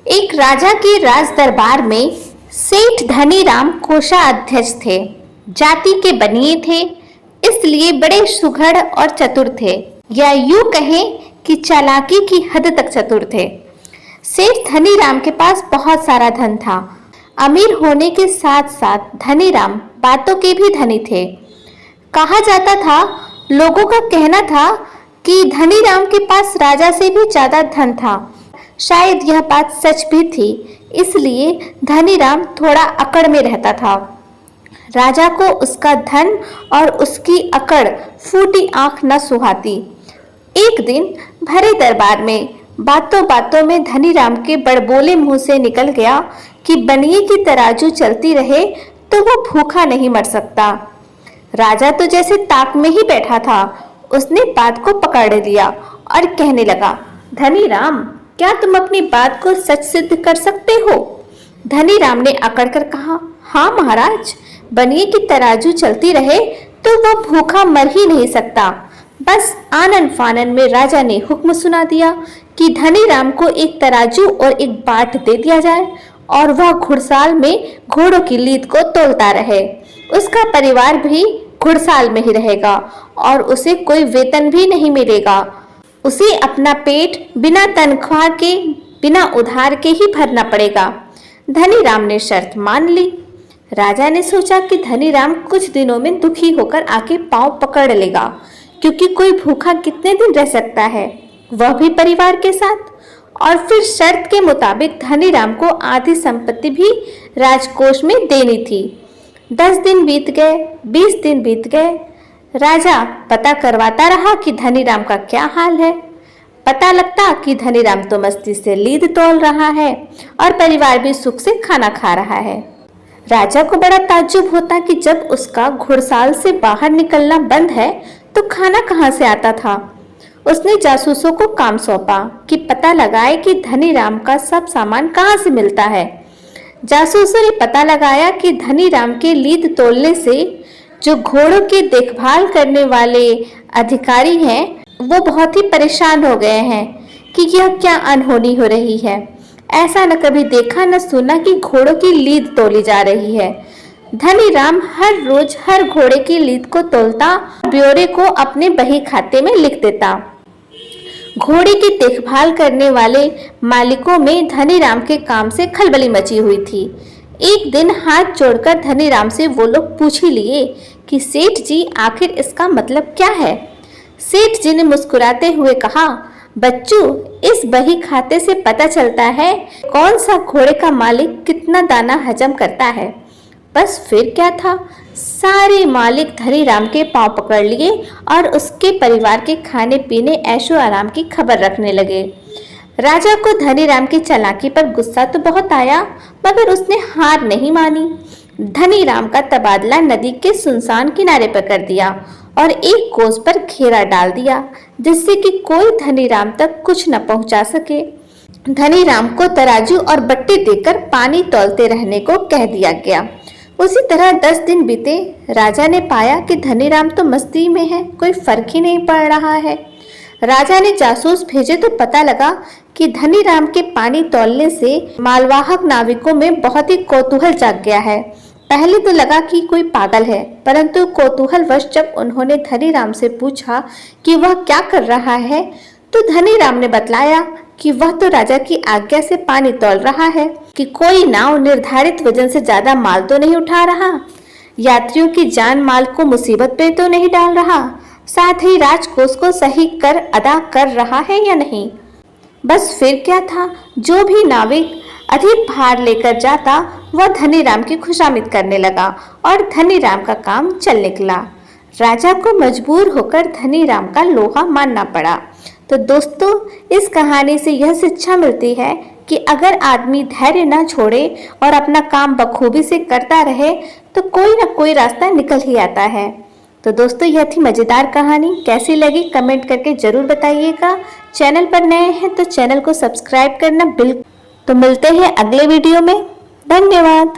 एक राजा के राज दरबार में सेठ धनीराम कोषाध्यक्ष थे। जाति के बनिए थे, इसलिए बड़े सुघड़ और चतुर थे, या यूं कहें कि चालाकी की हद तक चतुर थे। सेठ धनीराम के पास बहुत सारा धन था। अमीर होने के साथ साथ धनीराम बातों के भी धनी थे। कहा जाता था, लोगों का कहना था कि धनीराम के पास राजा से भी ज्यादा धन था। शायद यह बात सच भी थी, इसलिए धनीराम थोड़ा अकड़ में रहता था। राजा को उसका धन और उसकी अकड़ फूटी आंख न सुहाती। एक दिन भरे दरबार में बातों बातों में धनीराम के बड़बोले मुंह से निकल गया कि बनिए की तराजू चलती रहे तो वो भूखा नहीं मर सकता। राजा तो जैसे ताक में ही बैठा था, उसने बात को पकड़ लिया और कहने लगा, धनीराम, क्या तुम अपनी बात को सच सिद्ध कर सकते हो? धनीराम ने अकड़ कर कहा, हाँ महाराज, बनिए की तराजू चलती रहे तो वह भूखा मर ही नहीं सकता। बस आनन फानन में राजा ने हुक्म सुना दिया कि धनीराम को एक तराजू और एक बाट दे दिया जाए और वह घुड़साल में घोड़ों की लीद को तोलता रहे। उसका परिवार भी घुड़साल में ही रहेगा और उसे कोई वेतन भी नहीं मिलेगा। उसे अपना पेट बिना तनख्वाह के, बिना उधार के ही भरना पड़ेगा। धनीराम ने शर्त मान ली। राजा ने सोचा कि धनीराम कुछ दिनों में दुखी होकर आके पांव पकड़ लेगा, क्योंकि कोई भूखा कितने दिन रह सकता है, वह भी परिवार के साथ। और फिर शर्त के मुताबिक धनीराम को आधी संपत्ति भी राजकोष में देनी थी। 10 दिन बीत गए, 20 दिन बीत गए। राजा पता करवाता रहा कि धनीराम का क्या हाल है। पता लगता कि धनीराम तो मस्ती से लीद तोल रहा है और परिवार भी सुख से खाना खा रहा है। राजा को बड़ा ताज्जुब होता कि जब उसका घुड़साल से बाहर निकलना बंद है तो खाना कहाँ से आता था। उसने जासूसों को काम सौंपा कि पता लगाए कि धनीराम का सब सामान कहाँ से मिलता है। जासूसों ने पता लगाया कि धनीराम के लीद तोलने से जो घोड़ों की देखभाल करने वाले अधिकारी हैं, वो बहुत ही परेशान हो गए हैं कि यह क्या अनहोनी हो रही है। ऐसा न कभी देखा न सुना कि घोड़ों की लीद तोली जा रही है। धनीराम हर रोज हर घोड़े की लीद को तोलता, ब्यौरे को अपने बही खाते में लिख देता। घोड़े की देखभाल करने वाले मालिकों में धनीराम के काम से खलबली मची हुई थी। एक दिन हाथ जोड़कर धनीराम से वो लोग पूछ ही लिए कि सेठ जी, आखिर इसका मतलब क्या है? सेठ जी ने मुस्कुराते हुए कहा, बच्चों, इस बही खाते से पता चलता है कौन सा घोड़े का मालिक कितना दाना हजम करता है। बस फिर क्या था, सारे मालिक धनीराम के पांव पकड़ लिए और उसके परिवार के खाने पीने ऐशो आराम की खबर रखने लगे। राजा को धनीराम की चालाकी पर गुस्सा तो बहुत आया, मगर उसने हार नहीं मानी। धनीराम का तबादला नदी के सुनसान किनारे पर कर दिया और एक कोस पर घेरा डाल दिया, जिससे कि कोई धनीराम तक कुछ न पहुंचा सके। धनीराम को तराजू और बट्टी देकर पानी तौलते रहने को कह दिया गया। उसी तरह 10 दिन बीते। राजा ने पाया कि धनीराम तो मस्ती में है, कोई फर्क ही नहीं पड़ रहा है। राजा ने जासूस भेजे तो पता लगा कि धनीराम के पानी तौलने से मालवाहक नाविकों में बहुत ही कौतूहल जाग गया है। पहले तो लगा कि कोई पागल है, परंतु कौतूहलवश जब उन्होंने धनीराम से पूछा कि वह क्या कर रहा है, तो धनीराम ने बतलाया कि वह तो राजा की आज्ञा से पानी तौल रहा है, कि कोई नाव निर्धारित वजन से ज्यादा माल तो नहीं उठा रहा, यात्रियों की जान माल को मुसीबत पे तो नहीं डाल रहा, साथ ही राजकोष को सही कर अदा कर रहा है या नहीं। बस फिर क्या था, जो भी नाविक अधिक भार लेकर जाता वह धनीराम की खुशामद करने लगा और धनीराम का काम चल निकला। राजा को मजबूर होकर धनीराम का लोहा मानना पड़ा। तो दोस्तों, इस कहानी से यह शिक्षा मिलती है कि अगर आदमी धैर्य न छोड़े और अपना काम बखूबी से करता रहे तो कोई ना कोई रास्ता निकल ही आता है। तो दोस्तों, यह थी मज़ेदार कहानी। कैसी लगी कमेंट करके ज़रूर बताइएगा। चैनल पर नए हैं तो चैनल को सब्सक्राइब करना बिल्कुल। तो मिलते हैं अगले वीडियो में। धन्यवाद।